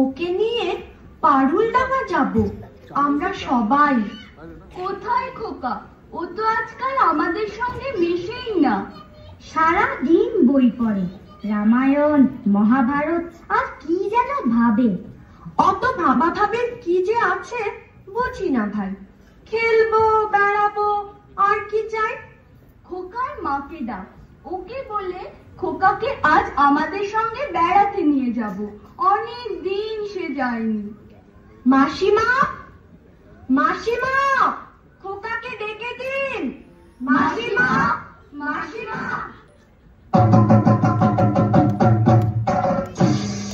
ওকে নিয়ে পারুলডাঙ্গা যাব আমরা সবাই। কোথায় খোকা? ও তো আজকাল আমাদের সঙ্গে মিশেই না। সারা দিন বই পড়ে, রামায়ণ মহাভারত আর কি যেন ভাবে। অত ভাবা ভাবের কি যে আছে বুঝি না ভাই। খেলবো, বেড়াবো, আর কি চাই? খোকার মাকে ডাক, ওকে বলে খোকাকে আজ আমাদের সঙ্গে বেড়াতে নিয়ে যাব। অনেক দিন সে যায়নি। মাসিমা, মাসিমা, খোকাকে ডেকে দিন। মাসিমা, মাসিমা।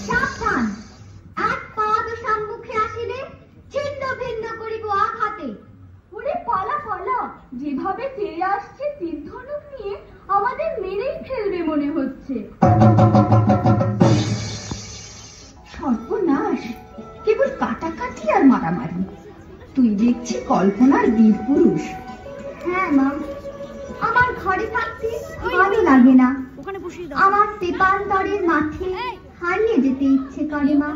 সাবধান, এক পাদ সম্মুখে আসিলে ছিন্ন ভিন্ন করিব আঘাতে। ওরে পালা পালা, যেভাবে তেড়ে আসছে তীর ধনুক নিয়ে আমাদের মেরেই ফেলবে মনে হচ্ছে। সর্বনাশ, কেবল কাটাকাটি আর মারামারি। তুই দেখছি কল্পনার বীর পুরুষ। হ্যাঁ মা, আমার ঘরে থাকতে ভালো লাগে না। আমার তেপান্তরের মাঠে হারিয়ে যেতে ইচ্ছে করে মা।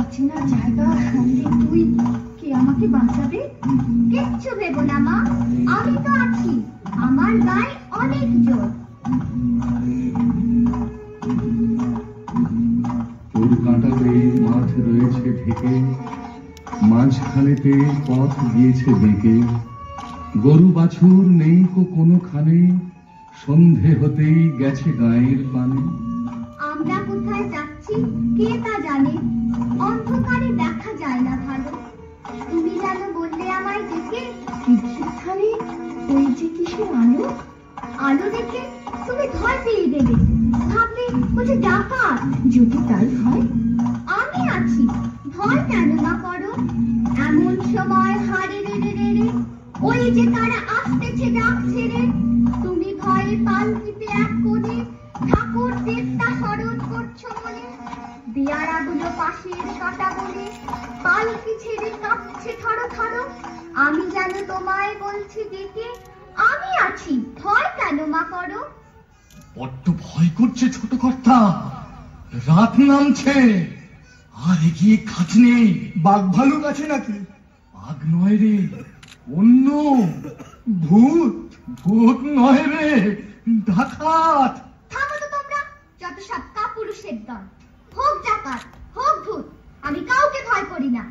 অচেনা জায়গা সঙ্গে তুই, কে আমাকে বাঁচাবে? কিচ্ছু ভেবো না মা, আমি তো আছি, আমার গায়ে অনেক জোর। তোর কাঁটাতে মাঠ রয়েছে ঢেকে, মাঝখানেতে পথ গিয়েছে বেঁকে, গরু বাছুর নেই কোনোখানে, সন্ধে হতেই গেছে গায়ের পানে। আমরা কোথায় যাচ্ছি কে তা জানে, অন্ধকারে দেখা যায় না ভালো। তুমি যেন বললে আমায় ডেকে, তীর্থস্থানে ওই যে কিসের আলো? আলো দেখে তুমি ভয় পেয়ে গেলে, ভাবলে বুঝি ডাকাত। যদি তাই হয়, আমি আছি, ভয় কেন না করো। এমন সময় হারে রে রে রে রে, ওই যে তারা আসতেছে ডাক ছেড়ে। তুমি ভয়ে পালকিতে এক কোণে ঠাকুর দেবতা স্মরণ করছো মনে। দিয়ারাগুলো পাশের কাটা বলে পালকি ছেড়ে কাঁপছে থরো থরো। আমি যেন তোমায় বলছি ডেকে, আমি আছি, ভয় কেন মা করো। বড্ড ভয় করছে ছোট কর্তা, রাত নামছে, আর এগিয়ে কাজ নেই। বাঘ ভালুক আছে নাকি? বাঘ নয় রে, অন্য ভূত। ভূত নয় রে, ডাকাত। থামো তো তোমরা, যত সব কাপুরুষের দল। হোক ডাকাত, হোক ভূত, আমি কাউকে ভয় করি না।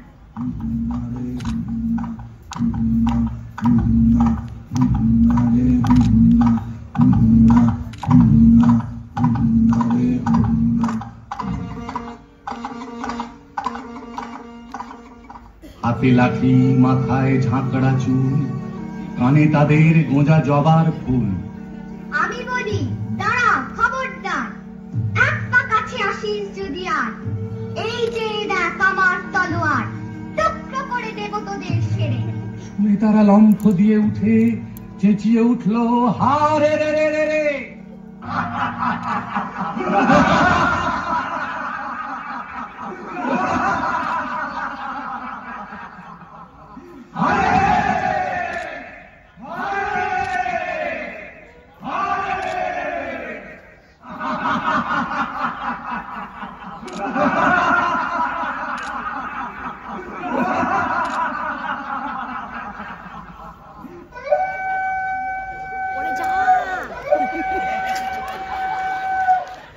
হাতে লাঠি, মাথায় ঝাঁকড়া চুল, কানে তাদের গোঁজা জবার ফুল। আমি বলি দাঁড়া, খবরদার, এক পা কাছে আসিস যদি আর। এই যে দেখ আমার তলোয়ার, টুকরো করে দেব তোদের সেরে। শুনে তারা লম্ফ দিয়ে উঠে চেঁচিয়ে উঠল, হারে রে রে রে রে।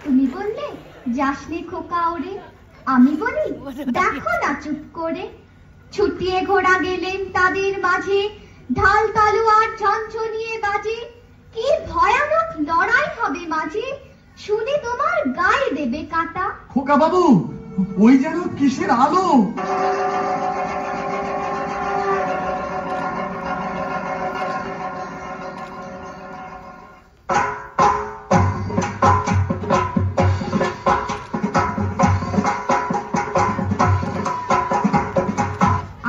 তুমি বললে যাসনে খোকা ওরে, আমি বলি দেখো না চুপ করে। ছুটিয়ে ঘোড়া গেলেন তাদের মাঝে, ঢাল তলোয়ার ঝনঝনিয়ে বাজে। কি ভয়ানক লড়াই হবে মাঝে, শুনে তোমার গায়ে দেবে কাটা। খোকা বাবু, ওই যেন কিসের আলো।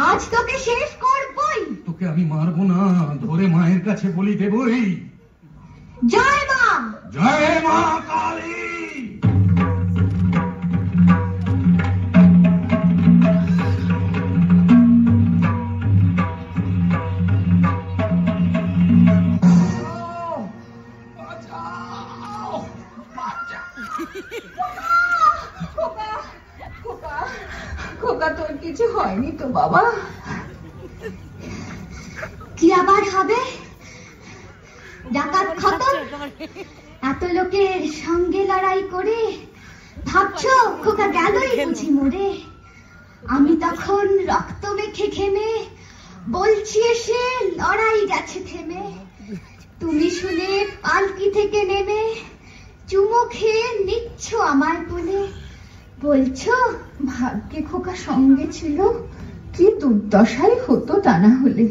আজ তোকে শেষ করবই। তোকে আমি মারবো না, ধরে মায়ের কাছে বলি দেবই। জয় মা, জয় মা কালী। খোকা তোর কিছু হয়নি তো বাবা? কি আবার হবে? ডাকাত খতম। এত লোকের সঙ্গে লড়াই করে ভাবছো খোকা গেলই বুঝি মরে। আমি তখন রক্ত মেখে ঘেমে বলছি এসে লড়াই গেছে থেমে। তুমি শুনে পালকি থেকে নেমে চুমো খেয়ে নিচ্ছ আমায় বলে। বলছো ভাগ্যে খোকা সঙ্গে ছিল, কি দুর্দশাই হতো তা না হলে।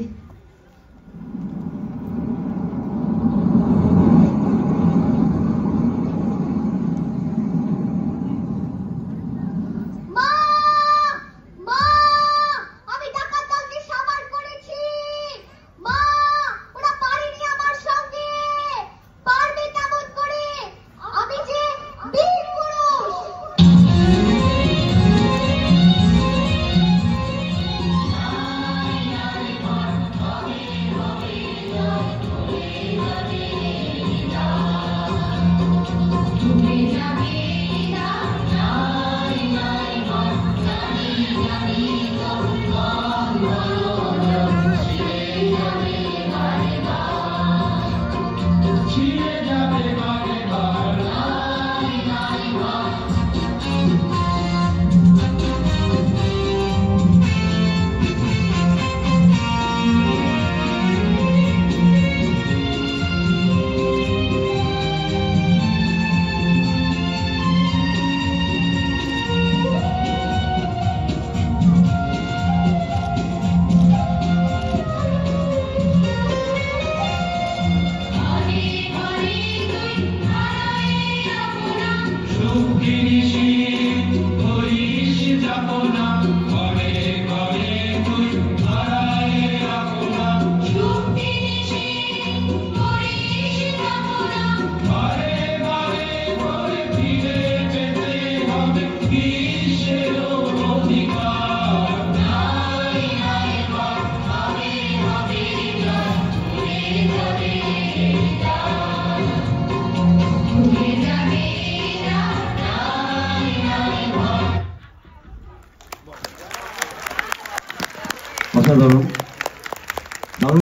অসাধারণ।